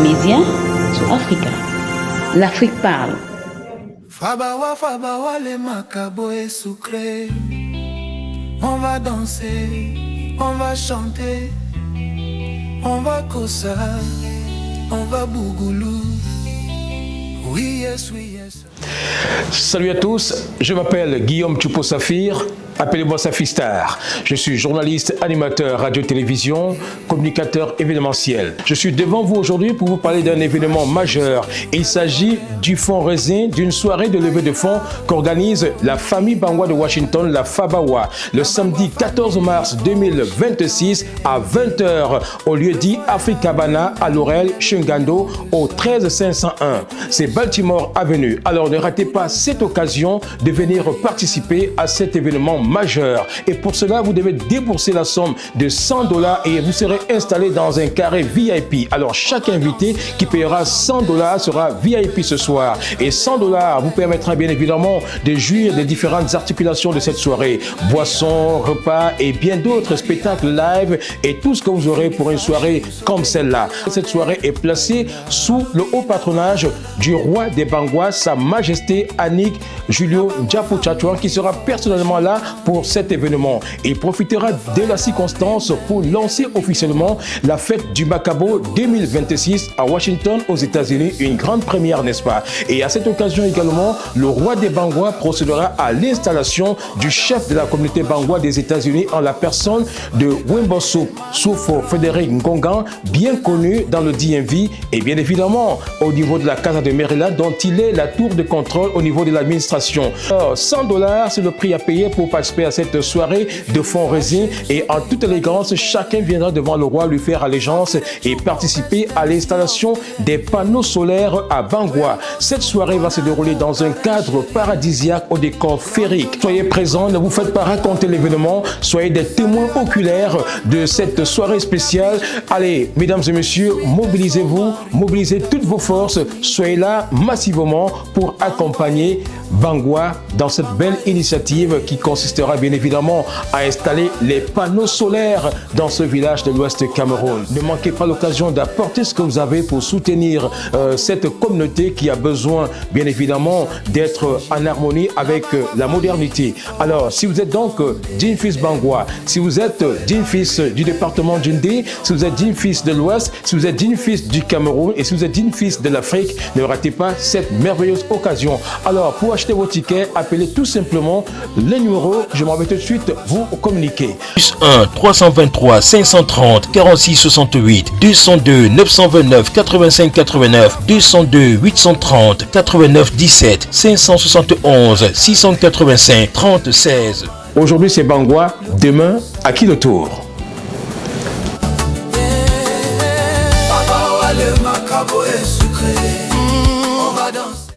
Média sur Africa. L'Afrique parle. Fabawa, fabawa, les macabos et sucrés. On va danser, on va chanter, on va kosa, on va bougoulou. Oui, yes, oui, yes. Salut à tous, je m'appelle Guillaume Tchoupo Saphir. Appelez-moi Safistar. Je suis journaliste, animateur radio-télévision, communicateur événementiel. Je suis devant vous aujourd'hui pour vous parler d'un événement majeur. Il s'agit du fundraising, d'une soirée de levée de fonds qu'organise la famille Bangwa de Washington, la Fabawa, le samedi 14 mars 2026 à 20h au lieu dit Africabana à Laurel, Shungando, au 13501. C'est Baltimore Avenue. Alors ne ratez pas cette occasion de venir participer à cet événement majeur. Et pour cela, vous devez débourser la somme de $100 et vous serez installé dans un carré VIP. Alors, chaque invité qui paiera $100 sera VIP ce soir. Et $100 vous permettra bien évidemment de jouir des différentes articulations de cette soirée. Boissons, repas et bien d'autres spectacles live et tout ce que vous aurez pour une soirée comme celle-là. Cette soirée est placée sous le haut patronage du roi des Bangwa, Sa Majesté Anik Julio Njapou Tchatouan, qui sera personnellement là pour cet événement. Il profitera de la circonstance pour lancer officiellement la fête du Macabo 2026 à Washington aux États-Unis, une grande première, n'est-ce pas? Et à cette occasion également, le roi des Bangwa procédera à l'installation du chef de la communauté Bangwa des États-Unis en la personne de Wimbosso Soufo Frédéric Ngongan, bien connu dans le DMV et bien évidemment au niveau de la Casa de Maryland, dont il est la tour de contrôle au niveau de l'administration. Alors, $100, c'est le prix à payer pour participer à cette soirée de fundraising et en toute élégance, chacun viendra devant le roi lui faire allégeance et participer à l'installation des panneaux solaires à Bangwa. Cette soirée va se dérouler dans un cadre paradisiaque au décor féerique. Soyez présents, ne vous faites pas raconter l'événement, soyez des témoins oculaires de cette soirée spéciale. Allez, mesdames et messieurs, mobilisez-vous, mobilisez toutes vos forces, soyez là massivement pour accompagner Bangwa dans cette belle initiative qui consistera bien évidemment à installer les panneaux solaires dans ce village de l'Ouest Cameroun. Ne manquez pas l'occasion d'apporter ce que vous avez pour soutenir cette communauté qui a besoin bien évidemment d'être en harmonie avec la modernité. Alors si vous êtes donc digne fils Bangwa, si vous êtes digne fils du département d'Undé, si vous êtes digne fils de l'Ouest, si vous êtes digne fils du Cameroun et si vous êtes digne fils de l'Afrique, ne ratez pas cette merveilleuse occasion. Alors pour acheter vos tickets, appelez tout simplement les numéros que je m'en vais tout de suite vous communiquer. Plus 1 323 530 46 68 202 929 85 89 202 830 89 17 571 685 30 16. Aujourd'hui c'est Bangwa, demain à qui le tour? Fabawa, les macabos et sucrés.